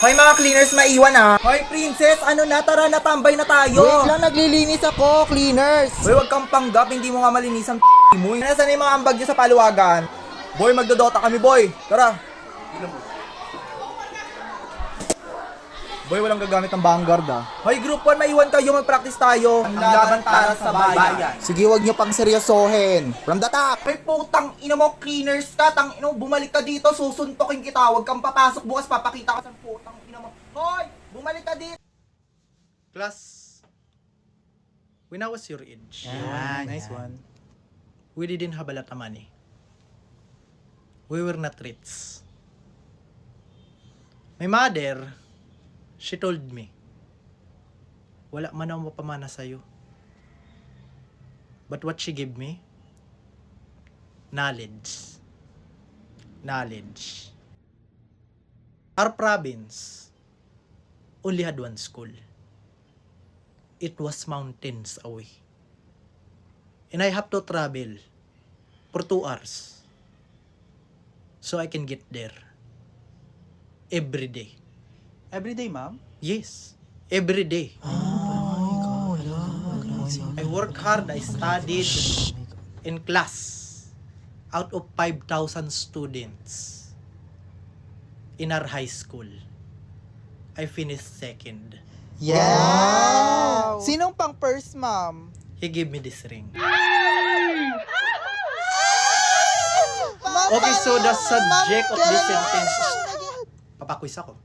Hoy mga cleaners, maiwan ah. Hoy princess, ano na, tara na, tambay na tayo. Wait lang, naglilinis ako, cleaners. Hoy, wag kang panggap, hindi mo nga malinis ang mo. Nasaan na yung mga ambag nyo sa paluwagan? Boy, magdodota kami boy. Tara. Boy, walang gagamit ng vanguard ah. Hoy, group 1, maiwan kayo, mag-practice tayo. Ang laban para sa bayan. Sige, wag nyo pang seryosohin. From the top. Hoy, putang ina mo, cleaners ka. Tang ina mo, bumalik ka dito, susuntokin kita. Huwag kang papasok bukas, papakita ka sa putang ina mo. Hoy, bumalik ka dito. Class, when I was your age, Nice one. we didn't have a lot of money. We were not rich. My mother, she told me, wala man ako mapamana sa'yo. But what she gave me? Knowledge. Knowledge. Our province only had one school. It was mountains away. And I have to travel for 2 hours so I can get there every day. Every day, ma'am? Yes, every day. I work hard, I studied in class out of 5,000 students in our high school. I finished second. Yeah. Sinong pang first, ma'am? He gave me this ring. Ma'am, Okay, so the subject of this Ma'am, sentence, papaquiz ako.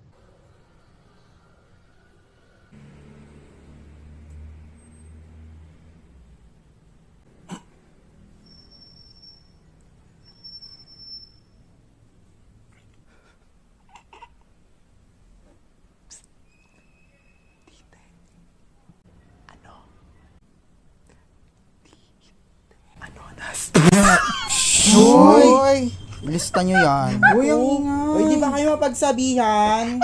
Hoy! Lista nyo yan. Uy, ang ingay. Uy, di ba kayo mapagsabihan?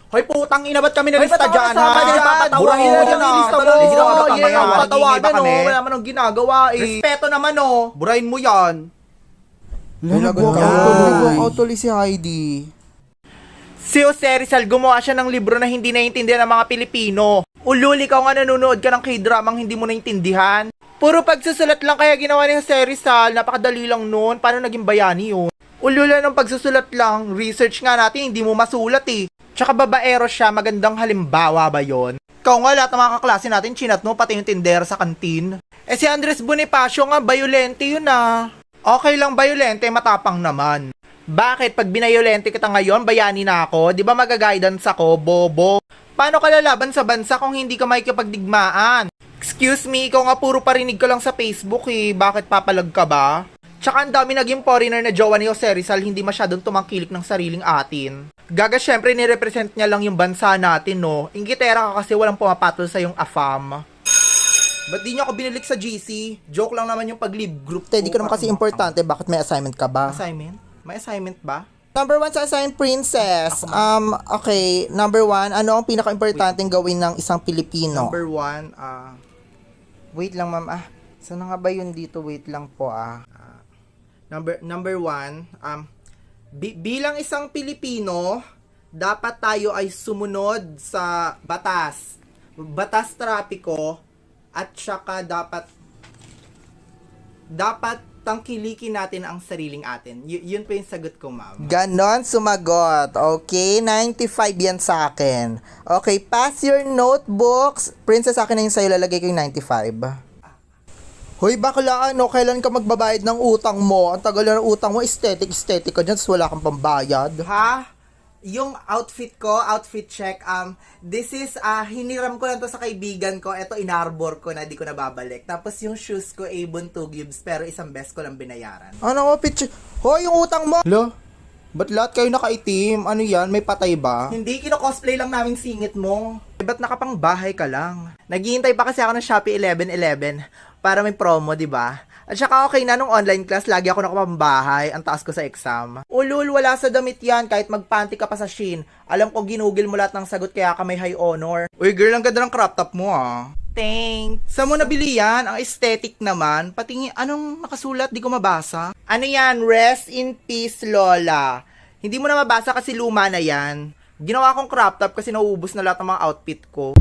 Hoy, putang ina, ba't kami nalista dyan, ha? Burahin mo dyan, ha? Patawagan, no? Wala man ang ginagawa, eh. Respeto naman, no? Burahin mo yan. Nag-walk out tuloy si Heidi. Si Jose Rizal, gumawa siya ng libro na hindi naiintindihan ng mga Pilipino. Ulul, ikaw nga nanonood ka ng K-dramang hindi mo naintindihan. Puro pagsusulat lang kaya ginawa ni Jose Rizal, napakadali lang nun. Paano naging bayani yun? Ulula ng pagsusulat lang, research nga natin, hindi mo masulat eh. Tsaka babaero siya, magandang halimbawa ba yon? Ikaw nga, lahat ng mga kaklase natin, chinat mo, pati yung tindera sa kantin. Eh si Andres Bonifacio nga, bayolente yun ah. Okay lang bayolente, matapang naman. Bakit? Pag binayolente kita ngayon, bayani na ako, di ba magaguidance ako, bobo? Paano ka lalaban sa bansa kung hindi ka makikipagdigmaan? Excuse me, ikaw nga puro parinig ka lang sa Facebook eh, bakit papalag ka ba? Tsaka ang dami naging foreigner na jowa ni Jose Rizal, hindi masyadong tumangkilik ng sariling atin. Gaga, syempre nirepresent niya lang yung bansa natin, no? Ingitera ka kasi walang pumapatol sa yung AFAM. Ba't di niya ako binilik sa GC? Joke lang naman yung pag-leave group ko. Hindi ko naman kasi importante, bakit may assignment ka ba? Assignment? May assignment ba? Number 1 sa assigned princess. Okay, number 1, ano ang pinaka-importanteng gawin ng isang Pilipino? Number 1, Wait lang, ma'am. Saan na nga ba yun dito? Wait lang po, Number 1, bilang isang Pilipino, dapat tayo ay sumunod sa batas. Batas trapiko at saka dapat tangkilikin natin ang sariling atin. Yun po yung sagot ko, ma'am. Ganon, sumagot. Okay, 95 yan sa akin. Okay, pass your notebooks. Princess, sa akin na yung sa'yo, lalagay ko yung 95. Hoy, bakla, ano, kailan ka magbabayad ng utang mo? Ang tagal na ng utang mo, aesthetic ka dyan, tapos wala kang pambayad. Ha? Yung outfit check, this is, hiniram ko lang to sa kaibigan ko, eto inarbor ko na, di ko nababalik. Tapos yung shoes ko, Avon 2 Gibbs, pero isang beses ko lang binayaran. Ano mo, pitch? Hoy, yung utang mo! Lo, ba't lahat kayo nakaitim? Ano yan, may patay ba? Hindi, kino-cosplay lang namin singit mo. Ba't nakapang bahay ka lang? Naghihintay pa kasi ako ng Shopee 1111 para may promo, di ba? At saka okay na nung online class, lagi ako nakapambahay, ang taas ko sa exam. Ulul, wala sa damit yan, kahit magpanty ka pa sa Shein. Alam ko ginugil mo lahat ng sagot kaya ka may high honor. Uy, girl, ang ganda ng crop top mo, Thanks. Saan mo nabili yan? Ang aesthetic naman. Pati anong nakasulat, di ko mabasa. Ano yan? Rest in peace, Lola. Hindi mo na mabasa kasi luma na yan. Ginawa kong crop top kasi nauubos na lahat ng mga outfit ko.